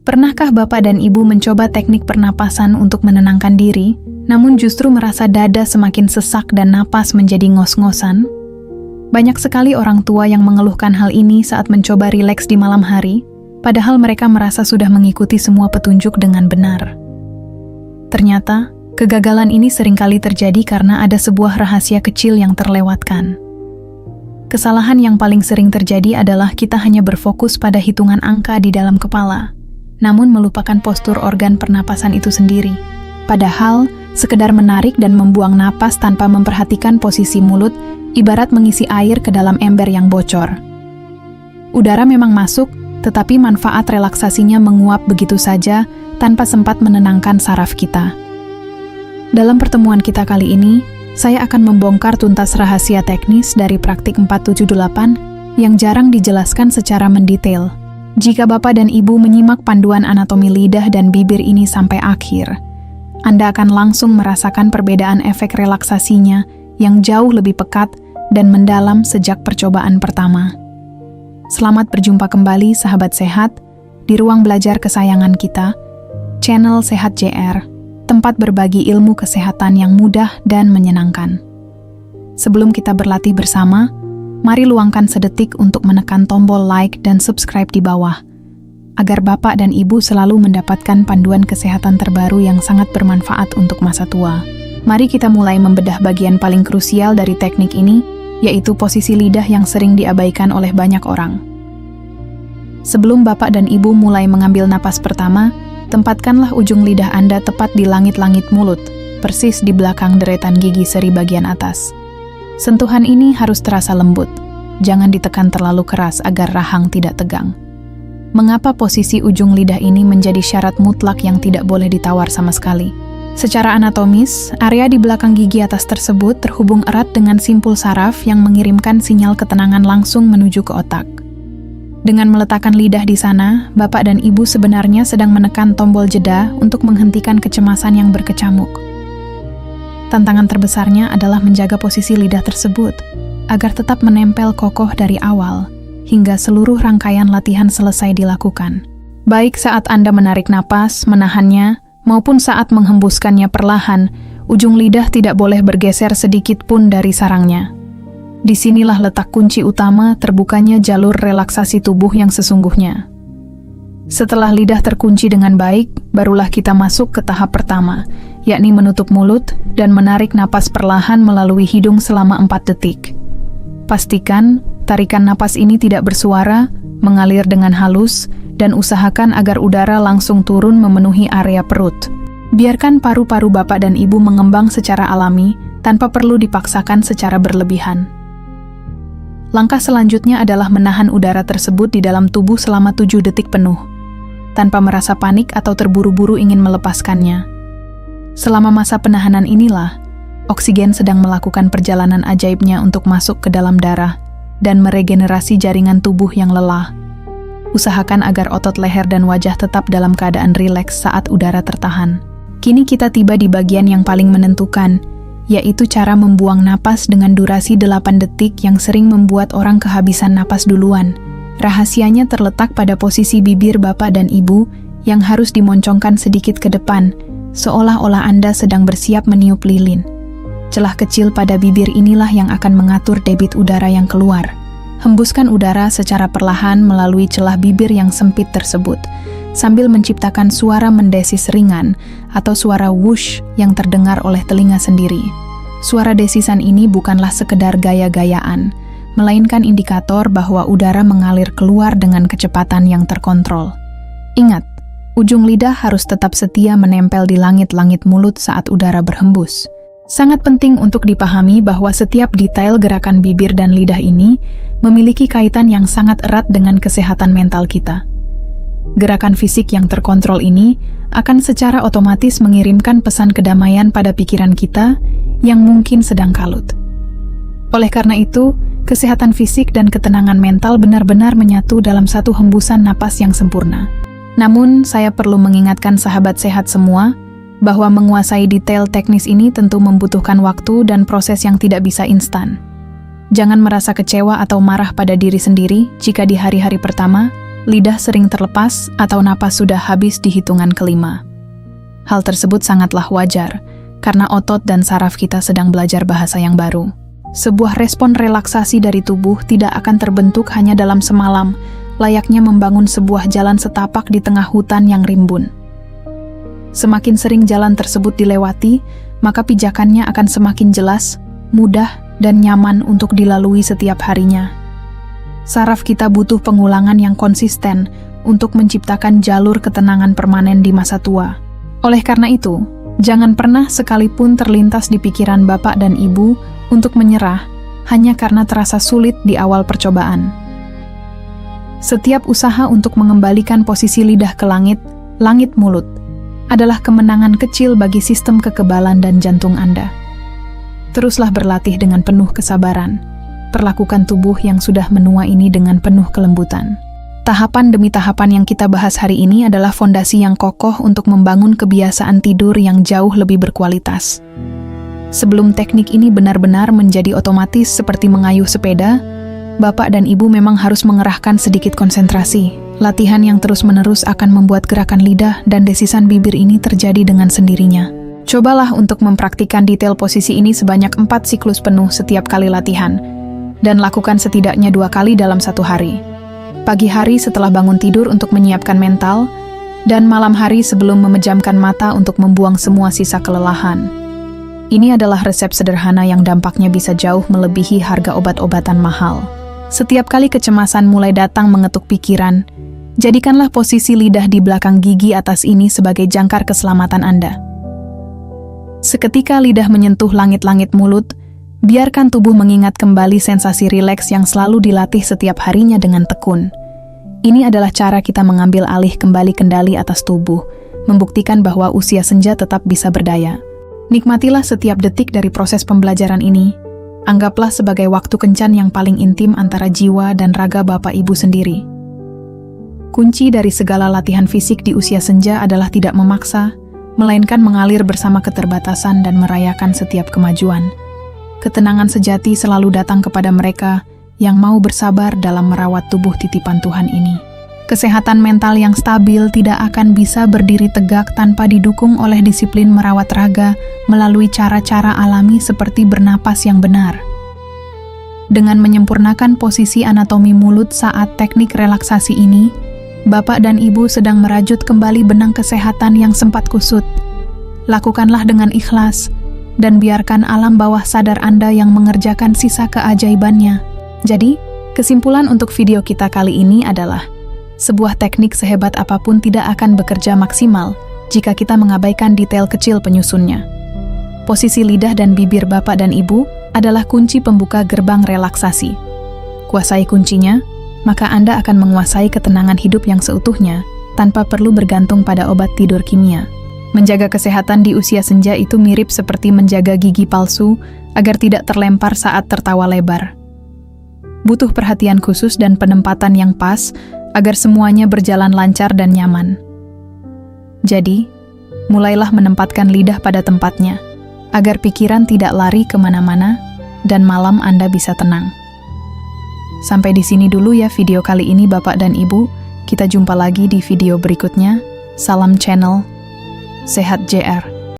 Pernahkah Bapak dan Ibu mencoba teknik pernapasan untuk menenangkan diri, namun justru merasa dada semakin sesak dan napas menjadi ngos-ngosan? Banyak sekali orang tua yang mengeluhkan hal ini saat mencoba rileks di malam hari, padahal mereka merasa sudah mengikuti semua petunjuk dengan benar. Ternyata, kegagalan ini seringkali terjadi karena ada sebuah rahasia kecil yang terlewatkan. Kesalahan yang paling sering terjadi adalah kita hanya berfokus pada hitungan angka di dalam kepala, namun melupakan postur organ pernapasan itu sendiri. Padahal, sekedar menarik dan membuang napas tanpa memperhatikan posisi mulut, ibarat mengisi air ke dalam ember yang bocor. Udara memang masuk, tetapi manfaat relaksasinya menguap begitu saja tanpa sempat menenangkan saraf kita. Dalam pertemuan kita kali ini, saya akan membongkar tuntas rahasia teknis dari praktik 478 yang jarang dijelaskan secara mendetail. Jika Bapak dan Ibu menyimak panduan anatomi lidah dan bibir ini sampai akhir, Anda akan langsung merasakan perbedaan efek relaksasinya yang jauh lebih pekat dan mendalam sejak percobaan pertama. Selamat berjumpa kembali sahabat sehat di ruang belajar kesayangan kita, channel Sehat JR, tempat berbagi ilmu kesehatan yang mudah dan menyenangkan. Sebelum kita berlatih bersama, mari luangkan sedetik untuk menekan tombol like dan subscribe di bawah, agar Bapak dan Ibu selalu mendapatkan panduan kesehatan terbaru yang sangat bermanfaat untuk masa tua. Mari kita mulai membedah bagian paling krusial dari teknik ini, yaitu posisi lidah yang sering diabaikan oleh banyak orang. Sebelum Bapak dan Ibu mulai mengambil napas pertama, tempatkanlah ujung lidah Anda tepat di langit-langit mulut, persis di belakang deretan gigi seri bagian atas. Sentuhan ini harus terasa lembut, jangan ditekan terlalu keras agar rahang tidak tegang. Mengapa posisi ujung lidah ini menjadi syarat mutlak yang tidak boleh ditawar sama sekali? Secara anatomis, area di belakang gigi atas tersebut terhubung erat dengan simpul saraf yang mengirimkan sinyal ketenangan langsung menuju ke otak. Dengan meletakkan lidah di sana, Bapak dan Ibu sebenarnya sedang menekan tombol jeda untuk menghentikan kecemasan yang berkecamuk. Tantangan terbesarnya adalah menjaga posisi lidah tersebut, agar tetap menempel kokoh dari awal, hingga seluruh rangkaian latihan selesai dilakukan. Baik saat Anda menarik napas, menahannya, maupun saat menghembuskannya perlahan, ujung lidah tidak boleh bergeser sedikit pun dari sarangnya. Disinilah letak kunci utama terbukanya jalur relaksasi tubuh yang sesungguhnya. Setelah lidah terkunci dengan baik, barulah kita masuk ke tahap pertama, yakni menutup mulut dan menarik napas perlahan melalui hidung selama 4 detik. Pastikan tarikan napas ini tidak bersuara, mengalir dengan halus, dan usahakan agar udara langsung turun memenuhi area perut. Biarkan paru-paru Bapak dan Ibu mengembang secara alami, tanpa perlu dipaksakan secara berlebihan. Langkah selanjutnya adalah menahan udara tersebut di dalam tubuh selama 7 detik penuh, tanpa merasa panik atau terburu-buru ingin melepaskannya. Selama masa penahanan inilah, oksigen sedang melakukan perjalanan ajaibnya untuk masuk ke dalam darah dan meregenerasi jaringan tubuh yang lelah. Usahakan agar otot leher dan wajah tetap dalam keadaan rileks saat udara tertahan. Kini kita tiba di bagian yang paling menentukan, yaitu cara membuang napas dengan durasi 8 detik yang sering membuat orang kehabisan napas duluan. Rahasianya terletak pada posisi bibir Bapak dan Ibu yang harus dimoncongkan sedikit ke depan, seolah-olah Anda sedang bersiap meniup lilin. Celah kecil pada bibir inilah yang akan mengatur debit udara yang keluar. Hembuskan udara secara perlahan melalui celah bibir yang sempit tersebut, sambil menciptakan suara mendesis ringan atau suara whoosh yang terdengar oleh telinga sendiri. Suara desisan ini bukanlah sekedar gaya-gayaan, melainkan indikator bahwa udara mengalir keluar dengan kecepatan yang terkontrol. Ingat, ujung lidah harus tetap setia menempel di langit-langit mulut saat udara berhembus. Sangat penting untuk dipahami bahwa setiap detail gerakan bibir dan lidah ini memiliki kaitan yang sangat erat dengan kesehatan mental kita. Gerakan fisik yang terkontrol ini akan secara otomatis mengirimkan pesan kedamaian pada pikiran kita yang mungkin sedang kalut. Oleh karena itu, kesehatan fisik dan ketenangan mental benar-benar menyatu dalam satu hembusan napas yang sempurna. Namun, saya perlu mengingatkan sahabat sehat semua bahwa menguasai detail teknis ini tentu membutuhkan waktu dan proses yang tidak bisa instan. Jangan merasa kecewa atau marah pada diri sendiri jika di hari-hari pertama lidah sering terlepas atau napas sudah habis di hitungan kelima. Hal tersebut sangatlah wajar, karena otot dan saraf kita sedang belajar bahasa yang baru. Sebuah respon relaksasi dari tubuh tidak akan terbentuk hanya dalam semalam, layaknya membangun sebuah jalan setapak di tengah hutan yang rimbun. Semakin sering jalan tersebut dilewati, maka pijakannya akan semakin jelas, mudah, dan nyaman untuk dilalui setiap harinya. Saraf kita butuh pengulangan yang konsisten untuk menciptakan jalur ketenangan permanen di masa tua. Oleh karena itu, jangan pernah sekalipun terlintas di pikiran Bapak dan Ibu untuk menyerah hanya karena terasa sulit di awal percobaan. Setiap usaha untuk mengembalikan posisi lidah ke langit mulut, adalah kemenangan kecil bagi sistem kekebalan dan jantung Anda. Teruslah berlatih dengan penuh kesabaran. Perlakukan tubuh yang sudah menua ini dengan penuh kelembutan. Tahapan demi tahapan yang kita bahas hari ini adalah fondasi yang kokoh untuk membangun kebiasaan tidur yang jauh lebih berkualitas. Sebelum teknik ini benar-benar menjadi otomatis seperti mengayuh sepeda, Bapak dan Ibu memang harus mengerahkan sedikit konsentrasi. Latihan yang terus-menerus akan membuat gerakan lidah dan desisan bibir ini terjadi dengan sendirinya. Cobalah untuk mempraktikkan detail posisi ini sebanyak 4 siklus penuh setiap kali latihan, dan lakukan setidaknya 2 kali dalam 1 hari. Pagi hari setelah bangun tidur untuk menyiapkan mental, dan malam hari sebelum memejamkan mata untuk membuang semua sisa kelelahan. Ini adalah resep sederhana yang dampaknya bisa jauh melebihi harga obat-obatan mahal. Setiap kali kecemasan mulai datang mengetuk pikiran, jadikanlah posisi lidah di belakang gigi atas ini sebagai jangkar keselamatan Anda. Seketika lidah menyentuh langit-langit mulut, biarkan tubuh mengingat kembali sensasi rileks yang selalu dilatih setiap harinya dengan tekun. Ini adalah cara kita mengambil alih kembali kendali atas tubuh, membuktikan bahwa usia senja tetap bisa berdaya. Nikmatilah setiap detik dari proses pembelajaran ini. Anggaplah sebagai waktu kencan yang paling intim antara jiwa dan raga Bapak Ibu sendiri. Kunci dari segala latihan fisik di usia senja adalah tidak memaksa, melainkan mengalir bersama keterbatasan dan merayakan setiap kemajuan. Ketenangan sejati selalu datang kepada mereka yang mau bersabar dalam merawat tubuh titipan Tuhan ini. Kesehatan mental yang stabil tidak akan bisa berdiri tegak tanpa didukung oleh disiplin merawat raga melalui cara-cara alami seperti bernapas yang benar. Dengan menyempurnakan posisi anatomi mulut saat teknik relaksasi ini, Bapak dan Ibu sedang merajut kembali benang kesehatan yang sempat kusut. Lakukanlah dengan ikhlas, dan biarkan alam bawah sadar Anda yang mengerjakan sisa keajaibannya. Jadi, kesimpulan untuk video kita kali ini adalah, sebuah teknik sehebat apapun tidak akan bekerja maksimal jika kita mengabaikan detail kecil penyusunnya. Posisi lidah dan bibir Bapak dan Ibu adalah kunci pembuka gerbang relaksasi. Kuasai kuncinya, maka Anda akan menguasai ketenangan hidup yang seutuhnya tanpa perlu bergantung pada obat tidur kimia. Menjaga kesehatan di usia senja itu mirip seperti menjaga gigi palsu agar tidak terlempar saat tertawa lebar. Butuh perhatian khusus dan penempatan yang pas agar semuanya berjalan lancar dan nyaman. Jadi, mulailah menempatkan lidah pada tempatnya, agar pikiran tidak lari kemana-mana dan malam Anda bisa tenang. Sampai di sini dulu ya video kali ini Bapak dan Ibu. Kita jumpa lagi di video berikutnya. Salam channel Sehat JR.